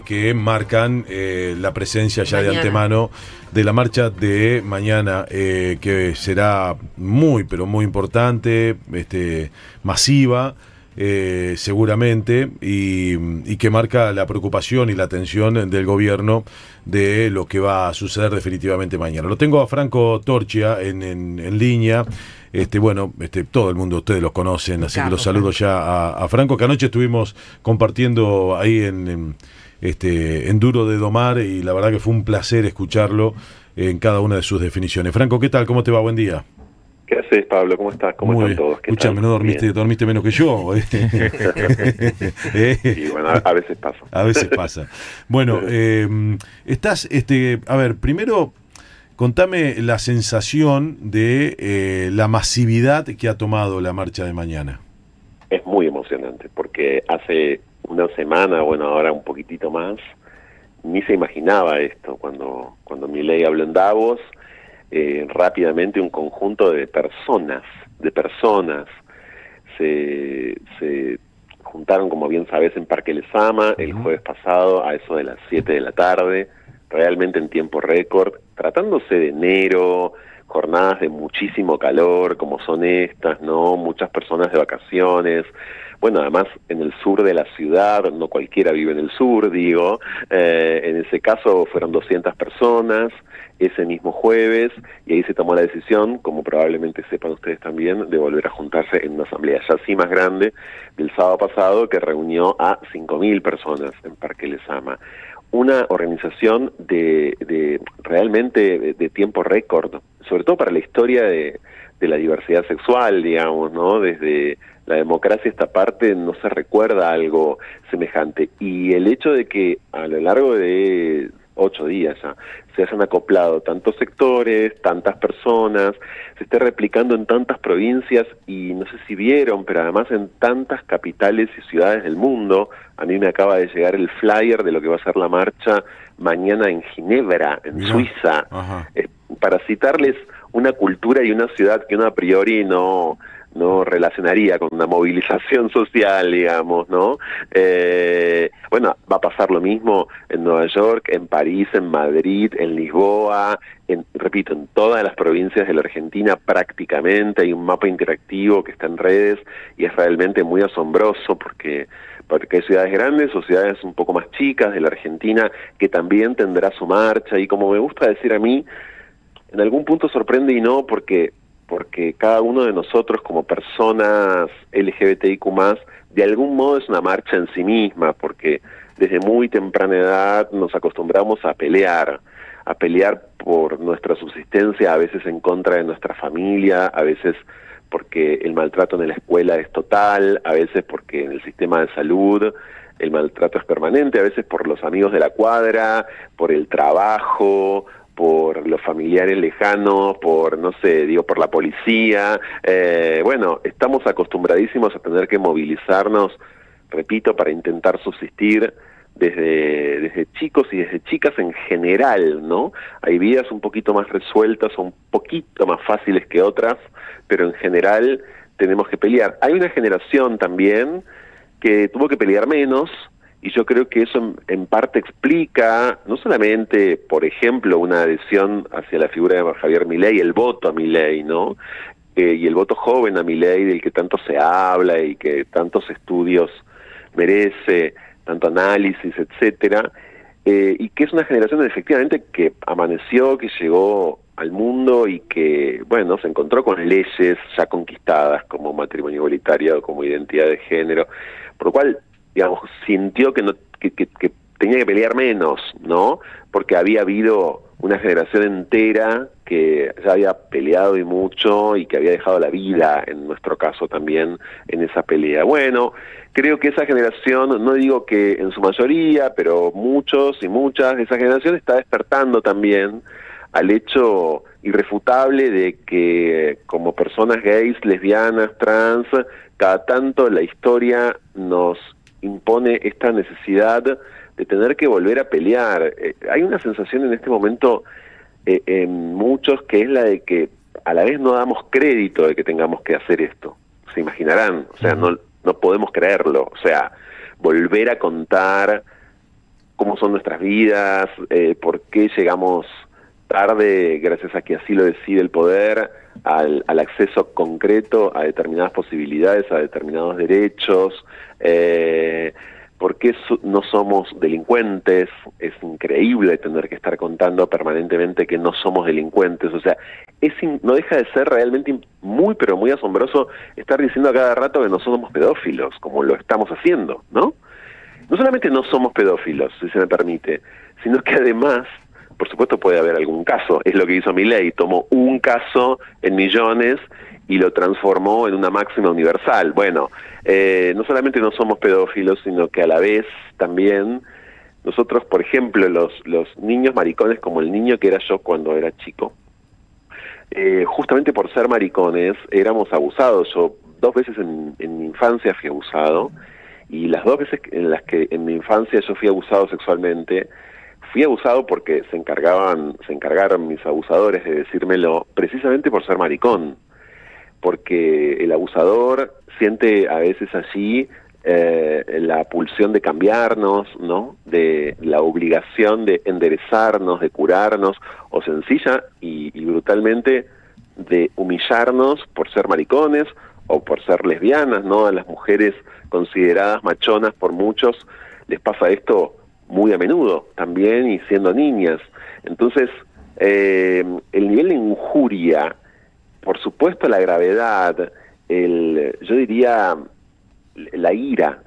que marcan la presencia ya de Mañana. antemano de la marcha de mañana, que será muy, pero muy importante, masiva, seguramente, y que marca la preocupación y la atención del gobierno de lo que va a suceder definitivamente mañana. Lo tengo a Franco Torchia en línea. Todo el mundo, ustedes los conocen, Un así que capo, los saludo Franco. ya a Franco, que anoche estuvimos compartiendo ahí en Duro de Domar, y la verdad que fue un placer escucharlo en cada una de sus definiciones. Franco, ¿qué tal? ¿Cómo te va? Buen día. ¿Qué haces, Pablo? ¿Cómo estás? ¿Cómo Muy están bien. todos? ¿Qué Escúchame, tal? no Bien. dormiste menos que yo. Y bueno, a veces pasa. A veces pasa. Bueno, a ver, primero contame la sensación de la masividad que ha tomado la marcha de mañana. Es muy emocionante porque hace una semana, bueno, ahora un poquitito más, ni se imaginaba esto. Cuando Milei habló en Davos, rápidamente un conjunto de personas se juntaron, como bien sabes, en Parque Lezama el jueves pasado a eso de las 7 de la tarde, realmente en tiempo récord, tratándose de enero, jornadas de muchísimo calor, como son estas, ¿no? Muchas personas de vacaciones. Bueno, además en el sur de la ciudad, no cualquiera vive en el sur, digo, en ese caso fueron 200 personas ese mismo jueves, y ahí se tomó la decisión, como probablemente sepan ustedes también, de volver a juntarse en una asamblea ya sí más grande del sábado pasado, que reunió a 5.000 personas en Parque Lezama. Una organización de realmente de tiempo récord, sobre todo para la historia de la diversidad sexual, digamos, ¿no? Desde la democracia esta parte no se recuerda algo semejante. Y el hecho de que a lo largo de 8 días ya se hayan acoplado tantos sectores, tantas personas, se esté replicando en tantas provincias y no sé si vieron, pero además en tantas capitales y ciudades del mundo. A mí me acaba de llegar el flyer de lo que va a ser la marcha mañana en Ginebra, en Mirá. Suiza, Ajá. para citarles una cultura y una ciudad que uno a priori no relacionaría con una movilización social, digamos, ¿no? Bueno, va a pasar lo mismo en Nueva York, en París, en Madrid, en Lisboa, repito, en todas las provincias de la Argentina prácticamente. Hay un mapa interactivo que está en redes y es realmente muy asombroso porque hay ciudades grandes o ciudades un poco más chicas de la Argentina que también tendrá su marcha, y como me gusta decir a mí, en algún punto sorprende y no, porque cada uno de nosotros como personas LGBTIQ+, de algún modo es una marcha en sí misma, porque desde muy temprana edad nos acostumbramos a pelear por nuestra subsistencia, a veces en contra de nuestra familia, a veces porque el maltrato en la escuela es total, a veces porque en el sistema de salud el maltrato es permanente, a veces por los amigos de la cuadra, por el trabajo, por los familiares lejanos, por, no sé, digo, por la policía. Bueno, estamos acostumbradísimos a tener que movilizarnos, repito, para intentar subsistir desde chicos y desde chicas en general, ¿no? Hay vidas un poquito más resueltas o un poquito más fáciles que otras, pero en general tenemos que pelear. Hay una generación también que tuvo que pelear menos, y yo creo que eso en parte explica no solamente, por ejemplo, una adhesión hacia la figura de Javier Milei, el voto a Milei, ¿no? Y el voto joven a Milei, del que tanto se habla y que tantos estudios merece, tanto análisis, etcétera, y que es una generación efectivamente que amaneció, que llegó al mundo y que, bueno, se encontró con leyes ya conquistadas como matrimonio igualitario, como identidad de género, por lo cual, digamos, sintió que tenía que pelear menos, ¿no? Porque había habido una generación entera que ya había peleado y mucho, y que había dejado la vida, en nuestro caso también, en esa pelea. Bueno, creo que esa generación, no digo que en su mayoría, pero muchos y muchas de esa generación está despertando también al hecho irrefutable de que como personas gays, lesbianas, trans, cada tanto la historia nos impone esta necesidad de tener que volver a pelear. Hay una sensación en este momento en muchos, que es la de que a la vez no damos crédito de que tengamos que hacer esto. Se imaginarán, o sea, no podemos creerlo. O sea, volver a contar cómo son nuestras vidas, por qué llegamos tarde, gracias a que así lo decide el poder, al acceso concreto a determinadas posibilidades, a determinados derechos, por qué no somos delincuentes. Es increíble tener que estar contando permanentemente que no somos delincuentes, o sea, no deja de ser realmente muy, pero muy asombroso estar diciendo a cada rato que no somos pedófilos, como lo estamos haciendo, ¿no? No solamente no somos pedófilos, si se me permite, sino que además, por supuesto puede haber algún caso, es lo que hizo Milei, tomó un caso en millones y lo transformó en una máxima universal. Bueno, no solamente no somos pedófilos, sino que a la vez también nosotros, por ejemplo, los niños maricones, como el niño que era yo cuando era chico, justamente por ser maricones éramos abusados. Yo 2 veces en mi infancia fui abusado, y las 2 veces en las que en mi infancia yo fui abusado sexualmente, fui abusado porque se encargaron mis abusadores de decírmelo precisamente por ser maricón, porque el abusador siente a veces allí la pulsión de cambiarnos, ¿no? De la obligación de enderezarnos, de curarnos, o sencilla y brutalmente de humillarnos por ser maricones o por ser lesbianas, ¿no? A las mujeres consideradas machonas por muchos les pasa esto muy a menudo también, y siendo niñas. Entonces, el nivel de injuria, por supuesto la gravedad, yo diría la ira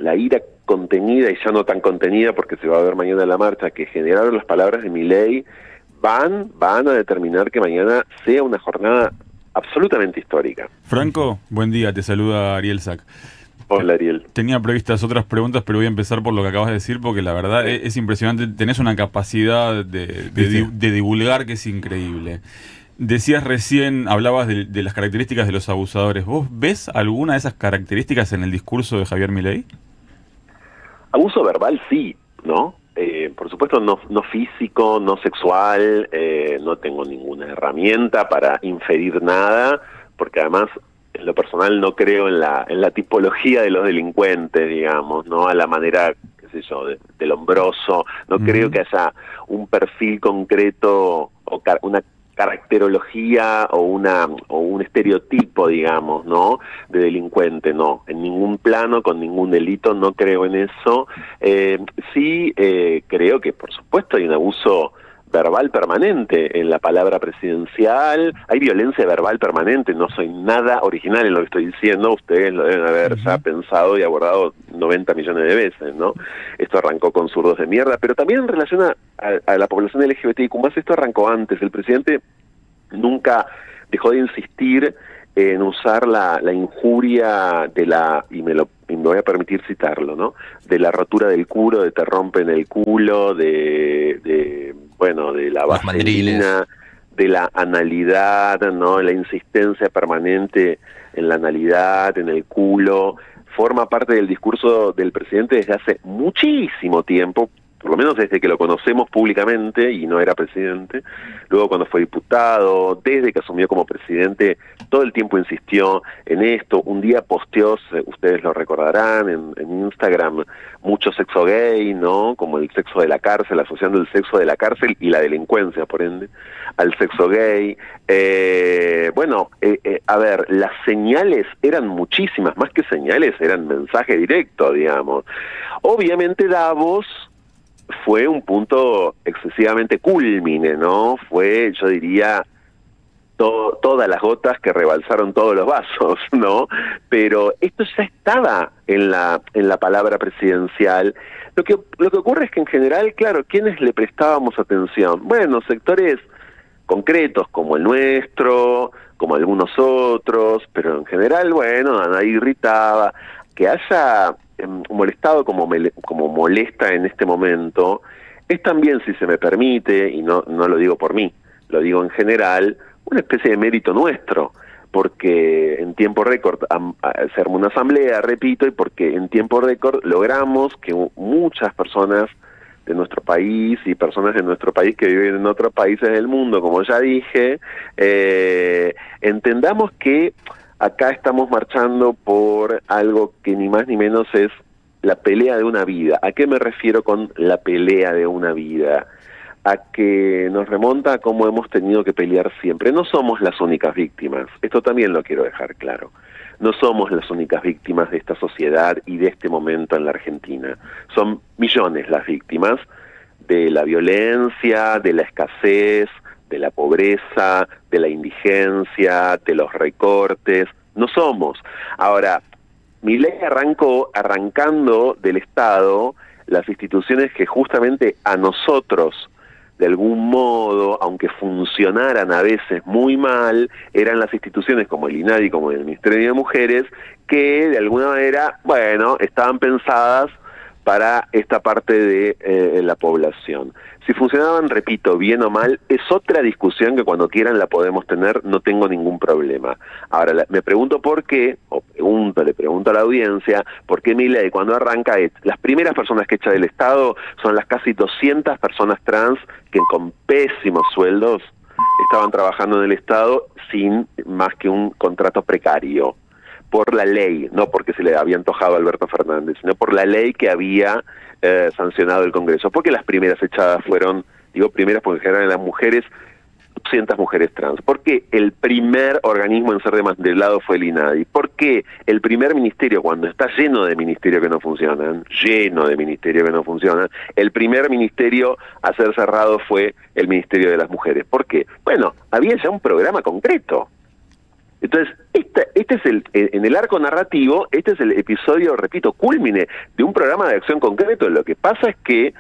contenida y ya no tan contenida, porque se va a ver mañana en la marcha, que generaron las palabras de Milei, van a determinar que mañana sea una jornada absolutamente histórica. Franco, buen día, te saluda Ariel Sack. Hola, Ariel. Tenía previstas otras preguntas, pero voy a empezar por lo que acabas de decir, porque la verdad es impresionante. Tenés una capacidad de divulgar que es increíble. Decías recién, hablabas de las características de los abusadores. ¿Vos ves alguna de esas características en el discurso de Javier Milei? Abuso verbal sí, ¿no? Por supuesto no físico, no sexual, no tengo ninguna herramienta para inferir nada, porque además en lo personal no creo en la tipología de los delincuentes, digamos, ¿no? A la manera, qué sé yo, del hombroso. No creo que haya un perfil concreto o una caracterología o un estereotipo, digamos, ¿no? De delincuente, no. En ningún plano, con ningún delito, no creo en eso. Sí creo que, por supuesto, hay un abuso verbal permanente en la palabra presidencial, hay violencia verbal permanente, no soy nada original en lo que estoy diciendo, ustedes lo deben haber ya pensado y abordado 90 millones de veces, ¿no? Esto arrancó con zurdos de mierda, pero también en relación a la población LGBTIQ+, esto arrancó antes. El presidente nunca dejó de insistir en usar la injuria y me voy a permitir citarlo, ¿no? De la rotura del culo, de te rompen el culo, de la vaselina, de la analidad, ¿no? La insistencia permanente en la analidad, en el culo, forma parte del discurso del presidente desde hace muchísimo tiempo, por lo menos desde que lo conocemos públicamente y no era presidente. Luego cuando fue diputado, desde que asumió como presidente, todo el tiempo insistió en esto. Un día posteó, ustedes lo recordarán, en Instagram, mucho sexo gay, ¿no? Como el sexo de la cárcel, asociando el sexo de la cárcel y la delincuencia, por ende, al sexo gay. A ver, las señales eran muchísimas, más que señales, eran mensaje directo, digamos. Obviamente Davos fue un punto excesivamente cúlmine, ¿no? Fue, yo diría, todas las gotas que rebalsaron todos los vasos, ¿no? Pero esto ya estaba en la palabra presidencial. Lo que ocurre es que en general, claro, ¿quiénes le prestábamos atención? Bueno, sectores concretos como el nuestro, como algunos otros, pero en general, bueno, a nadie irritaba. Que haya molestado como molesta en este momento, es también, si se me permite, y no lo digo por mí, lo digo en general, una especie de mérito nuestro, porque en tiempo récord se armó una asamblea, repito, y porque en tiempo récord logramos que muchas personas de nuestro país y personas de nuestro país que viven en otros países del mundo, como ya dije, entendamos que acá estamos marchando por algo que ni más ni menos es la pelea de una vida. ¿A qué me refiero con la pelea de una vida? A que nos remonta a cómo hemos tenido que pelear siempre. No somos las únicas víctimas, esto también lo quiero dejar claro. No somos las únicas víctimas de esta sociedad y de este momento en la Argentina. Son millones las víctimas de la violencia, de la escasez, de la pobreza, de la indigencia, de los recortes. No somos. Ahora, Milei arrancando del Estado las instituciones que justamente a nosotros, de algún modo, aunque funcionaran a veces muy mal, eran las instituciones como el INADI, como el Ministerio de Mujeres, que de alguna manera, bueno, estaban pensadas para esta parte de la población. Si funcionaban, repito, bien o mal, es otra discusión que cuando quieran la podemos tener, no tengo ningún problema. Ahora, me pregunto por qué, le pregunto a la audiencia, por qué Milei cuando arranca, las primeras personas que echa del Estado son las casi 200 personas trans que con pésimos sueldos estaban trabajando en el Estado sin más que un contrato precario. Por la ley, no porque se le había antojado a Alberto Fernández, sino por la ley que había sancionado el Congreso. Porque las primeras echadas fueron, digo primeras porque en general eran las mujeres, 200 mujeres trans. ¿Por qué el primer organismo en ser desmantelado fue el INADI? ¿Por qué el primer ministerio, cuando está lleno de ministerios que no funcionan, el primer ministerio a ser cerrado fue el Ministerio de las Mujeres? ¿Por qué? Bueno, había ya un programa concreto. Entonces, este es en el arco narrativo, este es el episodio, repito, cúlmine de un programa de acción concreto. Lo que pasa es que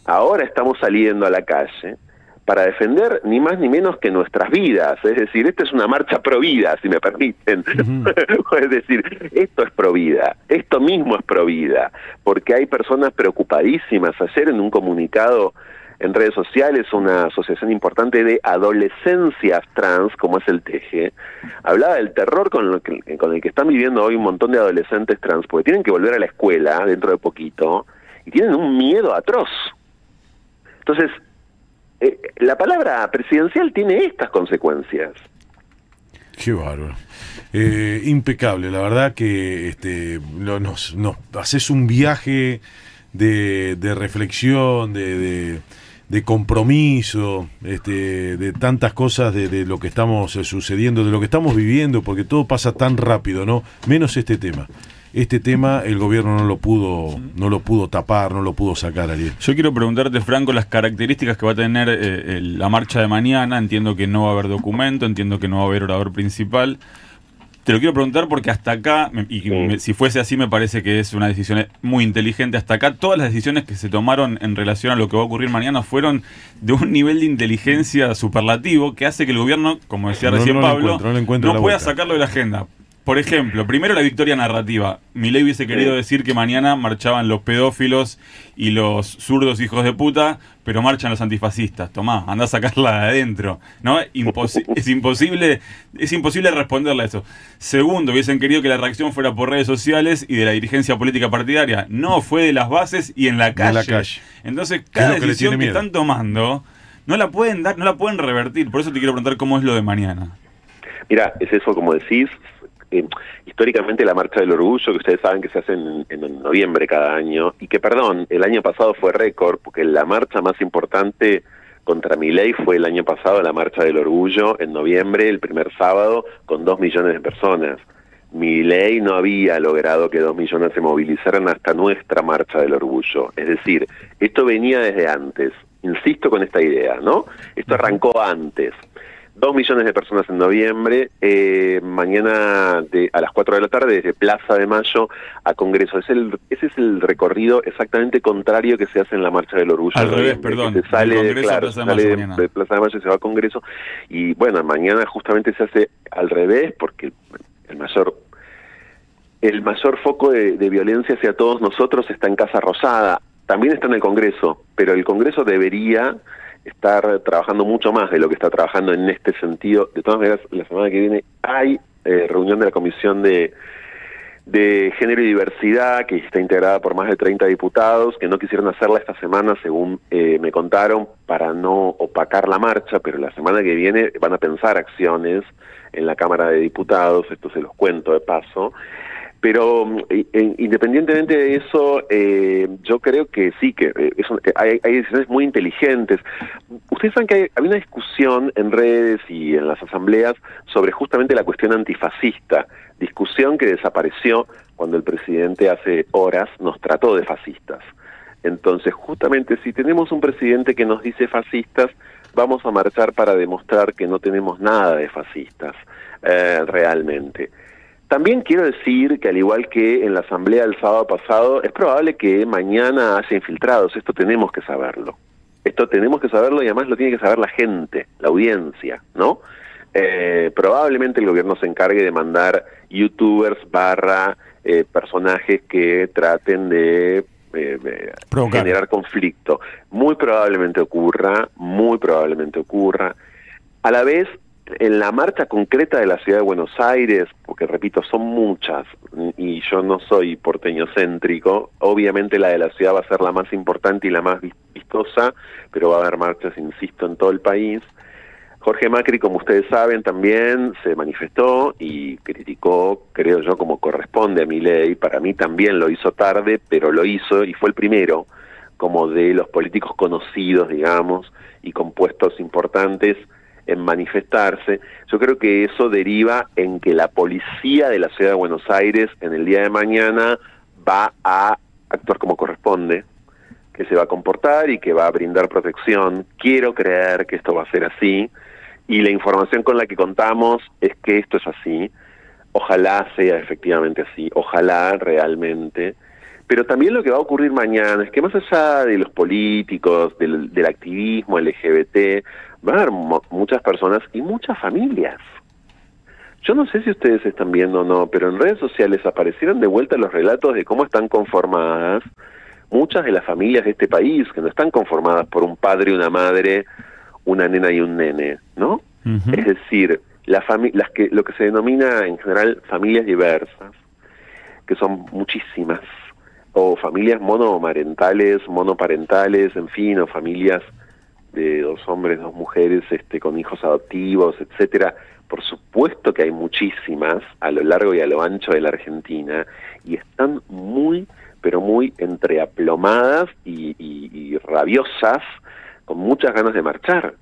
ahora estamos saliendo a la calle para defender ni más ni menos que nuestras vidas. Es decir, esta es una marcha pro vida, si me permiten. Es decir, esto es pro vida, esto mismo es pro vida, porque hay personas preocupadísimas. Ayer en un comunicado en redes sociales, una asociación importante de adolescencias trans, como es el TG, hablaba del terror con el que están viviendo hoy un montón de adolescentes trans, porque tienen que volver a la escuela dentro de poquito, y tienen un miedo atroz. Entonces, la palabra presidencial tiene estas consecuencias. Qué bárbaro. Impecable, la verdad que nos haces un viaje de reflexión, de compromiso, de tantas cosas de lo que estamos sucediendo, de lo que estamos viviendo, porque todo pasa tan rápido, ¿no? Menos este tema. Este tema el gobierno no lo pudo tapar, no lo pudo sacar, Ariel. Yo quiero preguntarte, Franco, las características que va a tener la marcha de mañana. Entiendo que no va a haber documento, entiendo que no va a haber orador principal. Te lo quiero preguntar porque hasta acá, si fuese así me parece que es una decisión muy inteligente, hasta acá todas las decisiones que se tomaron en relación a lo que va a ocurrir mañana fueron de un nivel de inteligencia superlativo que hace que el gobierno, como decía recién Pablo, no pueda sacarlo de la agenda. Por ejemplo, primero la victoria narrativa. Milei hubiese querido decir que mañana marchaban los pedófilos y los zurdos hijos de puta, pero marchan los antifascistas. Tomá, andá a sacarla de adentro, ¿no? Es imposible responderle a eso. Segundo, hubiesen querido que la reacción fuera por redes sociales y de la dirigencia política partidaria. No, fue de las bases y en la calle. Entonces, cada decisión que están tomando no la pueden dar, no la pueden revertir. Por eso te quiero preguntar cómo es lo de mañana. Mira, es eso como decís. Históricamente la Marcha del Orgullo, que ustedes saben que se hace en noviembre cada año, y que, perdón, el año pasado fue récord, porque la marcha más importante contra Milei fue el año pasado la Marcha del Orgullo, en noviembre, el primer sábado, con 2 millones de personas. Milei no había logrado que 2 millones se movilizaran hasta nuestra Marcha del Orgullo. Es decir, esto venía desde antes. Insisto con esta idea, ¿no? Esto arrancó antes. 2 millones de personas en noviembre, mañana a las 4 de la tarde, desde Plaza de Mayo a Congreso. Ese es el recorrido exactamente contrario que se hace en la Marcha del Orgullo. Al revés, perdón. Se sale de Plaza de Mayo y se va a Congreso. Y bueno, mañana justamente se hace al revés, porque el mayor foco de violencia hacia todos nosotros está en Casa Rosada. También está en el Congreso, pero el Congreso debería estar trabajando mucho más de lo que está trabajando en este sentido. De todas maneras, la semana que viene hay reunión de la Comisión de Género y Diversidad, que está integrada por más de 30 diputados, que no quisieron hacerla esta semana, según me contaron, para no opacar la marcha, pero la semana que viene van a pensar acciones en la Cámara de Diputados, esto se los cuento de paso. Pero independientemente de eso, yo creo que sí, que hay decisiones muy inteligentes. Ustedes saben que había una discusión en redes y en las asambleas sobre justamente la cuestión antifascista, discusión que desapareció cuando el presidente hace horas nos trató de fascistas. Entonces, justamente si tenemos un presidente que nos dice fascistas, vamos a marchar para demostrar que no tenemos nada de fascistas, realmente. También quiero decir que al igual que en la asamblea del sábado pasado, es probable que mañana haya infiltrados. Esto tenemos que saberlo. Esto tenemos que saberlo y además lo tiene que saber la gente, la audiencia, ¿no? Probablemente el gobierno se encargue de mandar youtubers personajes que traten de generar conflicto. Muy probablemente ocurra. A la vez, en la marcha concreta de la ciudad de Buenos Aires, porque repito, son muchas, y yo no soy porteño céntrico, obviamente la de la ciudad va a ser la más importante y la más vistosa, pero va a haber marchas, insisto, en todo el país. Jorge Macri, como ustedes saben, también se manifestó y criticó, creo yo, como corresponde a Milei. Para mí también lo hizo tarde, pero lo hizo y fue el primero, como de los políticos conocidos, digamos, y con puestos importantes, en manifestarse. Yo creo que eso deriva en que la policía de la ciudad de Buenos Aires en el día de mañana va a actuar como corresponde, que se va a comportar y que va a brindar protección. Quiero creer que esto va a ser así, y la información con la que contamos es que esto es así. Ojalá sea efectivamente así, ojalá realmente. Pero también lo que va a ocurrir mañana es que más allá de los políticos, del activismo LGBT, va a haber muchas personas y muchas familias. Yo no sé si ustedes están viendo o no, pero en redes sociales aparecieron de vuelta los relatos de cómo están conformadas muchas de las familias de este país, que no están conformadas por un padre y una madre, una nena y un nene, ¿no? Uh-huh. Es decir, lo que se denomina en general familias diversas, que son muchísimas, o familias monoparentales, en fin, o familias de 2 hombres, 2 mujeres, con hijos adoptivos, etcétera. Por supuesto que hay muchísimas a lo largo y a lo ancho de la Argentina, y están muy, pero muy entreaplomadas y rabiosas, con muchas ganas de marchar,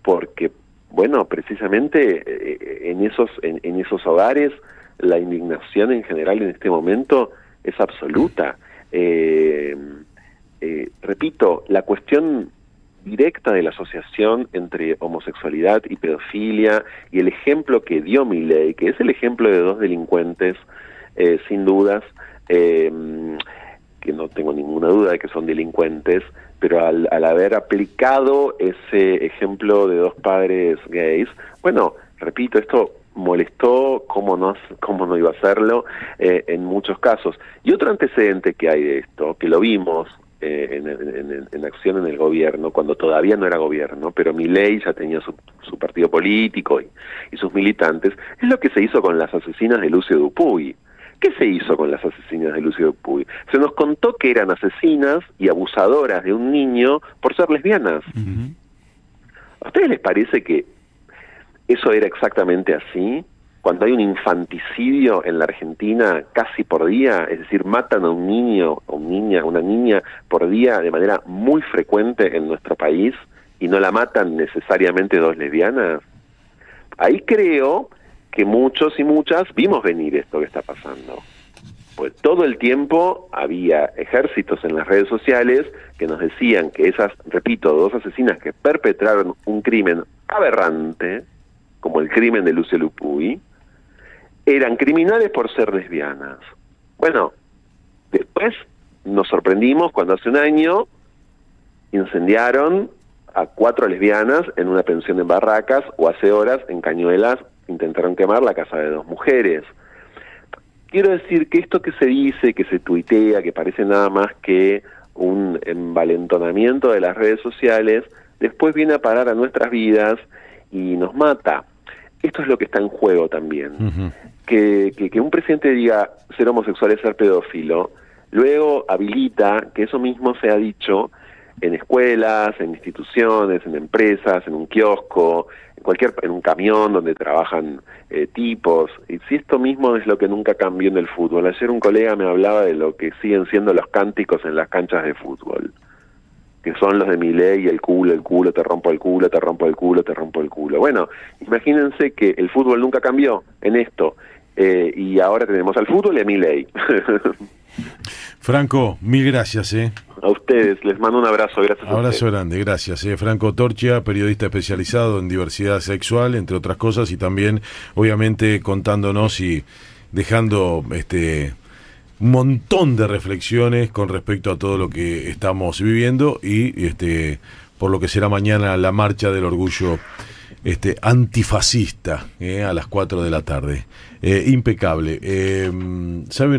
porque, bueno, precisamente en esos hogares la indignación en general en este momento es absoluta. Repito, la cuestión directa de la asociación entre homosexualidad y pedofilia, y el ejemplo que dio Milei, que es el ejemplo de 2 delincuentes, sin dudas, que no tengo ninguna duda de que son delincuentes, pero al haber aplicado ese ejemplo de 2 padres gays, bueno, repito, esto molestó, cómo no iba a hacerlo, en muchos casos. Y otro antecedente que hay de esto, que lo vimos en acción en el gobierno, cuando todavía no era gobierno, pero Milei ya tenía su partido político y sus militantes, es lo que se hizo con las asesinas de Lucio Dupuy. ¿Qué se hizo con las asesinas de Lucio Dupuy? Se nos contó que eran asesinas y abusadoras de un niño por ser lesbianas. Uh-huh. ¿A ustedes les parece que eso era exactamente así? Cuando hay un infanticidio en la Argentina casi por día, es decir, matan a un niño, a una niña por día de manera muy frecuente en nuestro país, y no la matan necesariamente 2 lesbianas. Ahí creo que muchos y muchas vimos venir esto que está pasando. Pues todo el tiempo había ejércitos en las redes sociales que nos decían que esas, repito, 2 asesinas que perpetraron un crimen aberrante, como el crimen de Lucio Dupuy, eran criminales por ser lesbianas. Bueno, después nos sorprendimos cuando hace un año incendiaron a 4 lesbianas en una pensión en Barracas, o hace horas en Cañuelas intentaron quemar la casa de 2 mujeres. Quiero decir que esto que se dice, que se tuitea, que parece nada más que un envalentonamiento de las redes sociales, después viene a parar a nuestras vidas y nos mata. Esto es lo que está en juego también. Uh-huh. Que un presidente diga ser homosexual es ser pedófilo, luego habilita que eso mismo sea dicho en escuelas, en instituciones, en empresas, en un kiosco, en un camión donde trabajan tipos. Y si esto mismo es lo que nunca cambió en el fútbol. Ayer un colega me hablaba de lo que siguen siendo los cánticos en las canchas de fútbol, que son los de Milei, el culo, te rompo el culo, te rompo el culo, te rompo el culo. Bueno, imagínense que el fútbol nunca cambió en esto, y ahora tenemos al fútbol y a Milei. Franco, mil gracias. A ustedes, les mando un abrazo, gracias. Abrazo grande, gracias. Franco Torchia, periodista especializado en diversidad sexual, entre otras cosas, y también, obviamente, contándonos y dejando un montón de reflexiones con respecto a todo lo que estamos viviendo y por lo que será mañana la marcha del orgullo antifascista a las 4 de la tarde. Impecable. ¿Saben?